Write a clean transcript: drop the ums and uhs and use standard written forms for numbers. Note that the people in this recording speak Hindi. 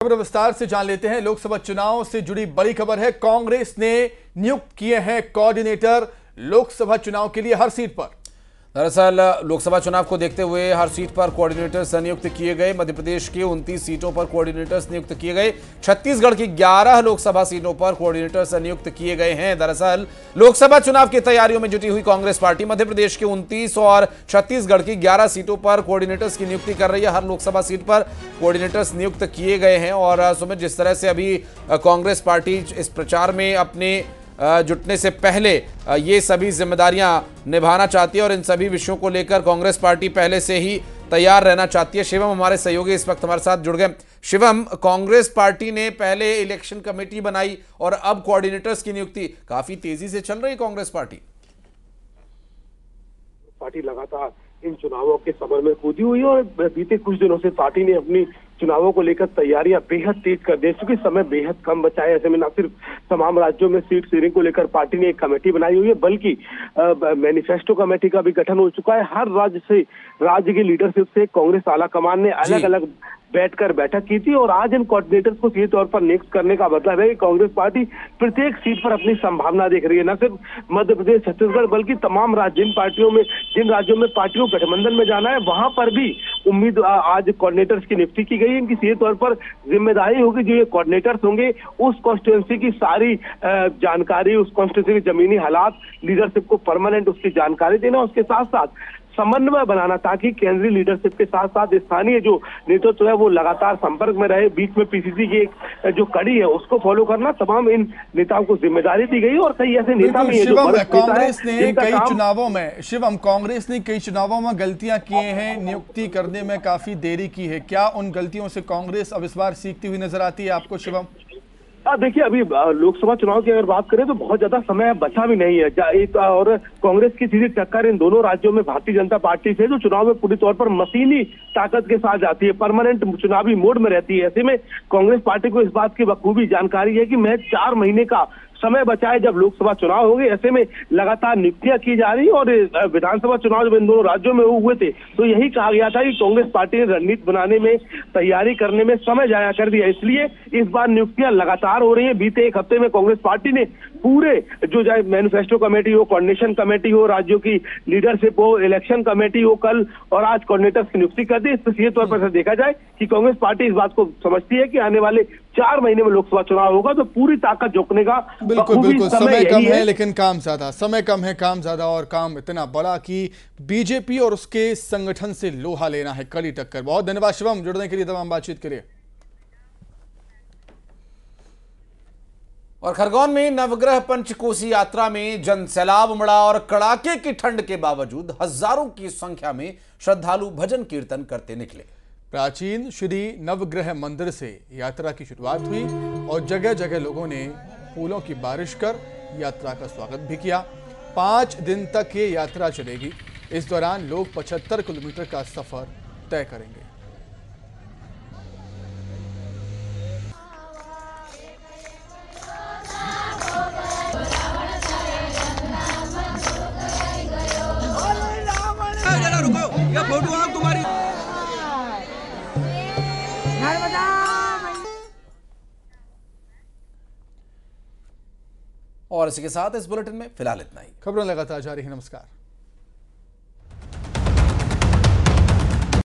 खबर विस्तार से जान लेते हैं। लोकसभा चुनाव से जुड़ी बड़ी खबर है। कांग्रेस ने नियुक्त किए हैं कोऑर्डिनेटर लोकसभा चुनाव के लिए हर सीट पर। दरअसल लोकसभा चुनाव को देखते हुए हर सीट पर कोऑर्डिनेटर्स नियुक्त किए गए। मध्य प्रदेश की 29 सीटों पर कोऑर्डिनेटर्स नियुक्त किए गए। छत्तीसगढ़ की 11 लोकसभा सीटों पर कोऑर्डिनेटर्स नियुक्त किए गए हैं। दरअसल लोकसभा चुनाव की तैयारियों में जुटी हुई कांग्रेस पार्टी मध्य प्रदेश की 29 और छत्तीसगढ़ की 11 सीटों पर कोऑर्डिनेटर्स की नियुक्ति कर रही है। हर लोकसभा सीट पर कोऑर्डिनेटर्स नियुक्त किए गए हैं। और सुमित, जिस तरह से अभी कांग्रेस पार्टी इस प्रचार में अपने जुटने से पहले ये सभी जिम्मेदारियां निभाना चाहती है और इन सभी विषयों को लेकर कांग्रेस पार्टी पहले से ही तैयार रहना चाहती है। शिवम हमारे सहयोगी इस वक्त हमारे साथ जुड़ गए। शिवम, कांग्रेस पार्टी ने पहले इलेक्शन कमेटी बनाई और अब कोऑर्डिनेटर्स की नियुक्ति, काफी तेजी से चल रही है कांग्रेस पार्टी लगातार इन चुनावों के समर में कूदी हुई है और बीते कुछ दिनों से पार्टी ने अपनी चुनावों को लेकर तैयारियां बेहद तेज कर दी, क्योंकि समय बेहद कम बचा है। ऐसे में न सिर्फ तमाम राज्यों में सीट शेयरिंग को लेकर पार्टी ने एक कमेटी बनाई हुई है, बल्कि मैनिफेस्टो कमेटी का भी गठन हो चुका है। हर राज्य की लीडरशिप से कांग्रेस आला कमान ने अलग अलग बैठकर बैठक की थी और आज इन कोऑर्डिनेटर्स को सीधे तौर पर नियुक्त करने का मतलब है कि कांग्रेस पार्टी प्रत्येक सीट पर अपनी संभावना देख रही है। न सिर्फ मध्य प्रदेश, छत्तीसगढ़, बल्कि तमाम जिन राज्यों में पार्टियों गठबंधन में जाना है, वहां पर भी उम्मीद आज कोऑर्डिनेटर्स की नियुक्ति की गई। इनकी सीधे तौर पर जिम्मेदारी होगी, जो ये कोऑर्डिनेटर्स होंगे उस कॉन्स्टिट्यूंसी की सारी जानकारी, उस कॉन्स्टिट्यूंसी के जमीनी हालात, लीडरशिप को परमानेंट उसकी जानकारी देना, उसके साथ साथ समन्वय बनाना, ताकि केंद्रीय लीडरशिप के साथ साथ स्थानीय जो नेतृत्व है वो लगातार संपर्क में रहे। बीच में पीसीसी की एक जो कड़ी है उसको फॉलो करना, तमाम इन नेताओं को जिम्मेदारी दी गई। और कई ऐसे नेता भी हैं जो कांग्रेस ने कई चुनावों में गलतियां किए हैं, नियुक्ति करने में काफी देरी की है। क्या उन गलतियों से कांग्रेस अब इस बार सीखती हुई नजर आती है आपको शिवम? देखिए, अभी लोकसभा चुनाव की अगर बात करें तो बहुत ज्यादा समय बचा भी नहीं है। और कांग्रेस की सीधी टक्कर इन दोनों राज्यों में भारतीय जनता पार्टी से, जो चुनाव में पूरी तौर पर मशीनी ताकत के साथ जाती है, परमानेंट चुनावी मोड में रहती है। ऐसे में कांग्रेस पार्टी को इस बात की बखूबी जानकारी है कि मैं 4 महीने का समय बचा है जब लोकसभा चुनाव होंगे। ऐसे में लगातार नियुक्तियां की जा रही और विधानसभा चुनाव जब इन दोनों राज्यों में हुए थे तो यही कहा गया था कि कांग्रेस पार्टी ने रणनीति बनाने में, तैयारी करने में समय जाया कर दिया। इसलिए इस बार नियुक्तियां लगातार हो रही है। बीते एक हफ्ते में कांग्रेस पार्टी ने पूरे जो चाहे मैनिफेस्टो कमेटी हो, कोऑर्डिनेशन कमेटी हो, राज्यों की लीडरशिप हो, इलेक्शन कमेटी हो, कल और आज कोऑर्डिनेटर्स की नियुक्ति कर दी। इस पर सीधे तौर पर देखा जाए कि कांग्रेस पार्टी इस बात को समझती है कि आने वाले 4 महीने में लोकसभा चुनाव होगा, तो पूरी ताकत झोंकने का बिल्कुल समय कम है लेकिन काम ज्यादा, समय कम है काम ज्यादा, और काम इतना बड़ा कि बीजेपी और उसके संगठन से लोहा लेना है, कड़ी टक्कर। बहुत धन्यवाद शिवम जुड़ने के लिए, तमाम बातचीत के लिए। और खरगोन में नवग्रह पंचकोसी यात्रा में जनसैलाब उमड़ा और कड़ाके की ठंड के बावजूद हजारों की संख्या में श्रद्धालु भजन कीर्तन करते निकले। प्राचीन श्री नवग्रह मंदिर से यात्रा की शुरुआत हुई और जगह जगह लोगों ने फूलों की बारिश कर यात्रा का स्वागत भी किया। 5 दिन तक ये यात्रा चलेगी। इस दौरान लोग 75 किलोमीटर का सफर तय करेंगे। और इसी के साथ इस बुलेटिन में फिलहाल इतना ही। खबरें लगातार जारी है। नमस्कार।